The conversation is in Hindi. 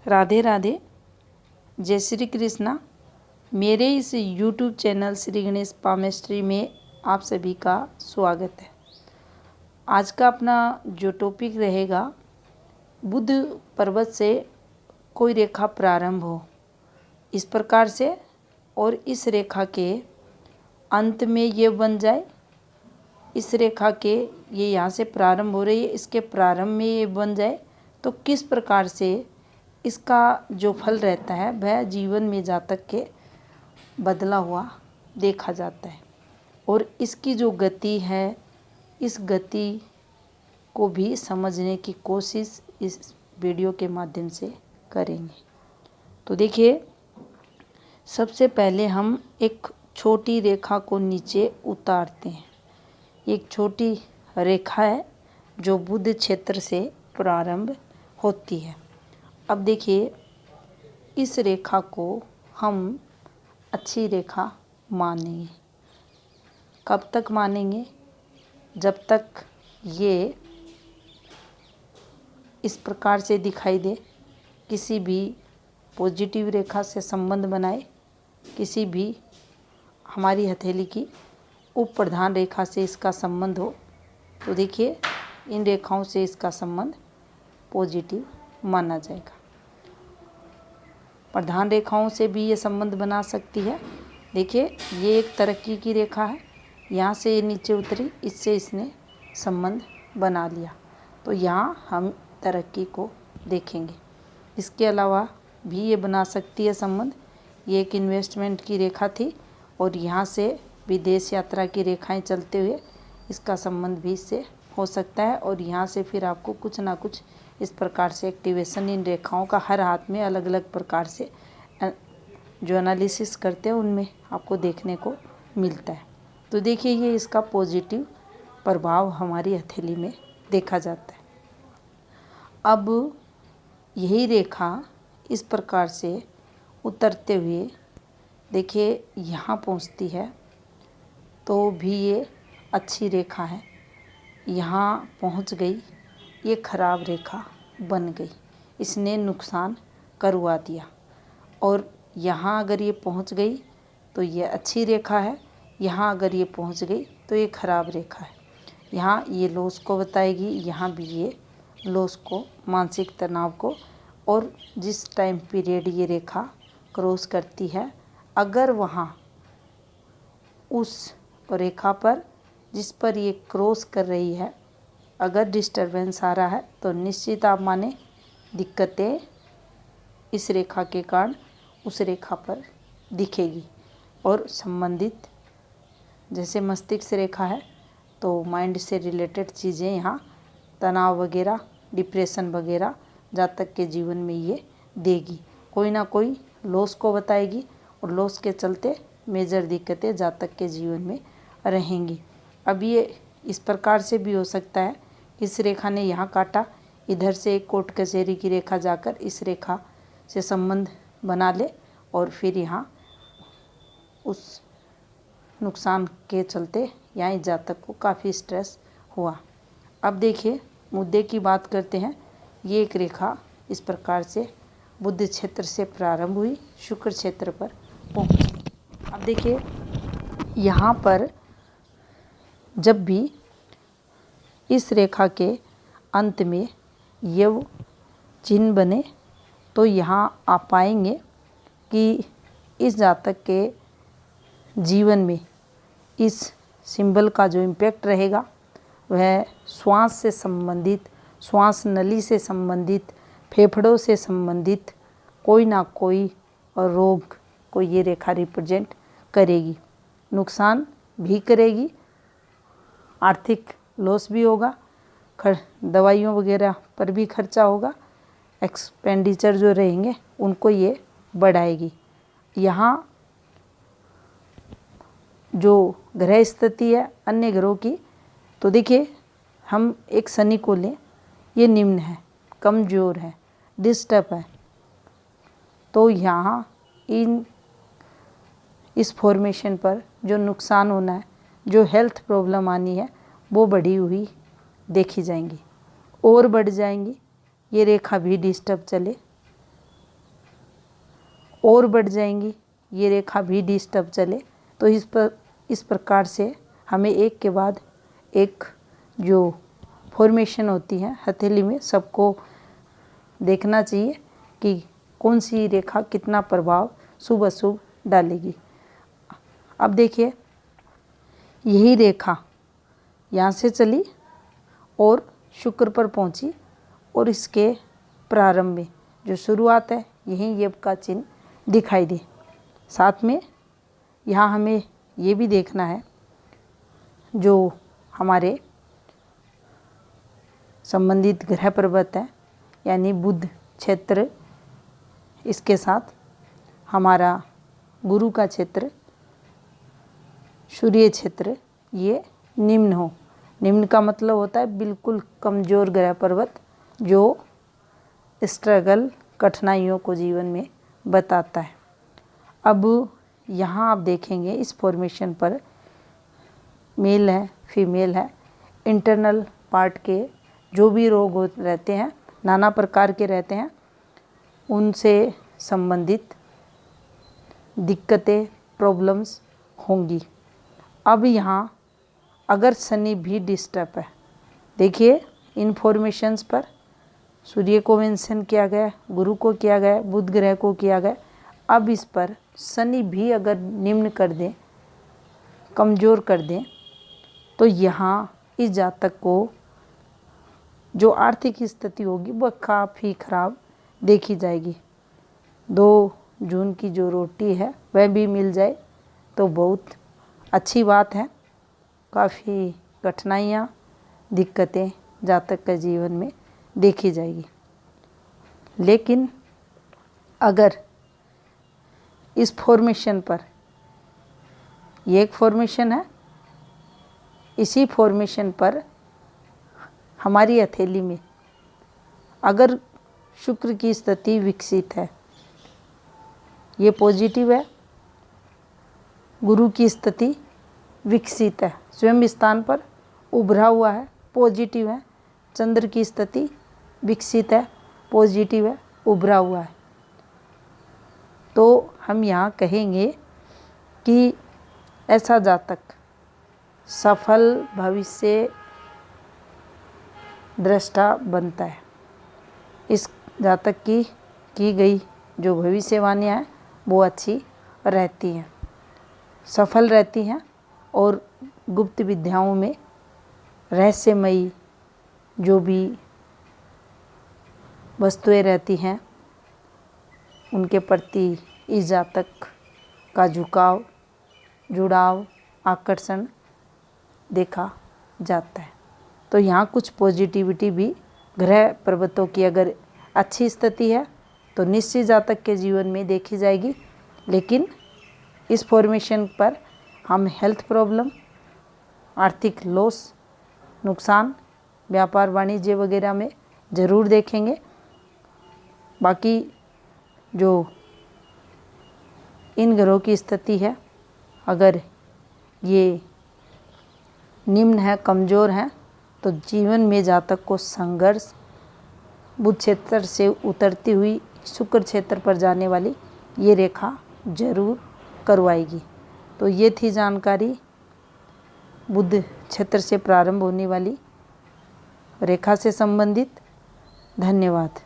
राधे राधे, जय श्री कृष्णा। मेरे इस YouTube channel Shri Ganesh palmistry में आप सभी का स्वागत है। आज का अपना जो टॉपिक रहेगा, बुध पर्वत से कोई रेखा प्रारंभ हो इस प्रकार से और इस रेखा के अंत में ये बन जाए। इस रेखा के ये यहाँ से प्रारंभ हो रही है, इसके प्रारंभ में ये बन जाए तो किस प्रकार से इसका जो फल रहता है वह जीवन में जातक के बदला हुआ देखा जाता है। और इसकी जो गति है, इस गति को भी समझने की कोशिश इस वीडियो के माध्यम से करेंगे। तो देखिए, सबसे पहले हम एक छोटी रेखा को नीचे उतारते हैं। एक छोटी रेखा है जो बुध क्षेत्र से प्रारंभ होती है। अब देखिए, इस रेखा को हम अच्छी रेखा मानेंगे। कब तक मानेंगे? जब तक ये इस प्रकार से दिखाई दे, किसी भी पॉजिटिव रेखा से संबंध बनाए, किसी भी हमारी हथेली की उप प्रधान रेखा से इसका संबंध हो, तो देखिए इन रेखाओं से इसका संबंध पॉजिटिव माना जाएगा। प्रधान रेखाओं से भी ये संबंध बना सकती है। देखिए, ये एक तरक्की की रेखा है, यहाँ से ये नीचे उतरी, इससे इसने संबंध बना लिया, तो यहाँ हम तरक्की को देखेंगे। इसके अलावा भी ये बना सकती है संबंध। ये एक इन्वेस्टमेंट की रेखा थी और यहाँ से विदेश यात्रा की रेखाएं चलते हुए इसका संबंध भी इससे हो सकता है। और यहाँ से फिर आपको कुछ ना कुछ इस प्रकार से एक्टिवेशन इन रेखाओं का हर हाथ में अलग अलग प्रकार से जो एनालिसिस करते हैं उनमें आपको देखने को मिलता है। तो देखिए, ये इसका पॉजिटिव प्रभाव हमारी हथेली में देखा जाता है। अब यही रेखा इस प्रकार से उतरते हुए देखिए यहाँ पहुँचती है, तो भी ये अच्छी रेखा है। यहाँ पहुँच गई, ये खराब रेखा बन गई, इसने नुकसान करवा दिया। और यहाँ अगर ये पहुँच गई तो ये अच्छी रेखा है, यहाँ अगर ये पहुँच गई तो ये खराब रेखा है। यहाँ ये लॉस को बताएगी, यहाँ भी ये लॉस को, मानसिक तनाव को। और जिस टाइम पीरियड ये रेखा क्रॉस करती है, अगर वहाँ उस रेखा पर जिस पर ये क्रॉस कर रही है अगर डिस्टरबेंस आ रहा है, तो निश्चित आप माने दिक्कतें इस रेखा के कारण उस रेखा पर दिखेगी। और संबंधित, जैसे मस्तिष्क रेखा है तो माइंड से रिलेटेड चीज़ें, यहाँ तनाव वगैरह, डिप्रेशन वगैरह जातक के जीवन में ये देगी। कोई ना कोई लॉस को बताएगी और लॉस के चलते मेजर दिक्कतें जातक के जीवन में रहेंगी। अब ये इस प्रकार से भी हो सकता है, इस रेखा ने यहाँ काटा, इधर से एक कोर्ट कचहरी की रेखा जाकर इस रेखा से संबंध बना ले और फिर यहाँ उस नुकसान के चलते यहाँ इस जातक को काफ़ी स्ट्रेस हुआ। अब देखिए, मुद्दे की बात करते हैं। ये एक रेखा इस प्रकार से बुध क्षेत्र से प्रारंभ हुई, शुक्र क्षेत्र पर पहुँची। अब देखिए, यहाँ पर जब भी इस रेखा के अंत में यव चिन्ह बने, तो यहाँ आप पाएंगे कि इस जातक के जीवन में इस सिंबल का जो इम्पैक्ट रहेगा वह श्वास से संबंधित, श्वास नली से संबंधित, फेफड़ों से संबंधित कोई ना कोई रोग को ये रेखा रिप्रेजेंट करेगी। नुकसान भी करेगी, आर्थिक लॉस भी होगा, दवाइयों वगैरह पर भी खर्चा होगा, एक्सपेंडिचर जो रहेंगे उनको ये बढ़ाएगी। यहाँ जो ग्रह स्थिति है अन्य ग्रहों की, तो देखिए हम एक शनि को लें, ये निम्न है, कमज़ोर है, डिस्टर्ब है, तो यहाँ इस फॉर्मेशन पर जो नुकसान होना है, जो हेल्थ प्रॉब्लम आनी है, वो बढ़ी हुई देखी जाएंगी और बढ़ जाएंगी। ये रेखा भी डिस्टर्ब चले और बढ़ जाएंगी, ये रेखा भी डिस्टर्ब चले, तो इस प्रकार से हमें एक के बाद एक जो फॉर्मेशन होती है हथेली में, सबको देखना चाहिए कि कौन सी रेखा कितना प्रभाव शुभ अशुभ डालेगी। अब देखिए, यही रेखा यहाँ से चली और शुक्र पर पहुँची, और इसके प्रारंभ में जो शुरुआत है यहीं यब का चिन्ह दिखाई दे। साथ में यहाँ हमें ये भी देखना है, जो हमारे संबंधित ग्रह पर्वत है यानी बुध क्षेत्र, इसके साथ हमारा गुरु का क्षेत्र, सूर्य क्षेत्र, ये निम्न हो। निम्न का मतलब होता है बिल्कुल कमज़ोर ग्रह पर्वत, जो स्ट्रगल, कठिनाइयों को जीवन में बताता है। अब यहाँ आप देखेंगे इस फॉर्मेशन पर मेल है, फीमेल है, इंटरनल पार्ट के जो भी रोग रहते हैं, नाना प्रकार के रहते हैं, उनसे संबंधित दिक्कतें, प्रॉब्लम्स होंगी। अब यहाँ अगर शनि भी डिस्टर्ब है, देखिए इन फॉर्मेशंस पर सूर्य को मेंशन किया गया, गुरु को किया गया, बुध ग्रह को किया गया। अब इस पर शनि भी अगर निम्न कर दें, कमज़ोर कर दें, तो यहाँ इस जातक को जो आर्थिक स्थिति होगी वह काफ़ी खराब देखी जाएगी। 2 जून की जो रोटी है वह भी मिल जाए तो बहुत अच्छी बात है। काफ़ी कठिनाइयाँ, दिक्कतें जातक के जीवन में देखी जाएगी। लेकिन अगर इस फॉर्मेशन पर, ये एक फॉर्मेशन है, इसी फॉर्मेशन पर हमारी हथेली में अगर शुक्र की स्थिति विकसित है, ये पॉजिटिव है, गुरु की स्थिति विकसित है, स्वयं स्थान पर उभरा हुआ है, पॉजिटिव है, चंद्र की स्थिति विकसित है, पॉजिटिव है, उभरा हुआ है, तो हम यहाँ कहेंगे कि ऐसा जातक सफल भविष्य दृष्टा बनता है। इस जातक की गई जो भविष्यवाणियाँ हैं वो अच्छी रहती हैं, सफल रहती हैं, और गुप्त विद्याओं में रहस्यमयी जो भी वस्तुएं रहती हैं उनके प्रति इस जातक का झुकाव, जुड़ाव, आकर्षण देखा जाता है। तो यहाँ कुछ पॉजिटिविटी भी ग्रह पर्वतों की अगर अच्छी स्थिति है तो निश्चित जातक के जीवन में देखी जाएगी। लेकिन इस फॉर्मेशन पर हम हेल्थ प्रॉब्लम, आर्थिक लॉस, नुकसान, व्यापार वाणिज्य वगैरह में ज़रूर देखेंगे। बाकी जो इन ग्रहों की स्थिति है, अगर ये निम्न है, कमज़ोर हैं, तो जीवन में जातक को संघर्ष, बुध क्षेत्र से उतरती हुई शुक्र क्षेत्र पर जाने वाली ये रेखा जरूर करवाएगी। तो ये थी जानकारी बुध क्षेत्र से प्रारंभ होने वाली रेखा से संबंधित। धन्यवाद।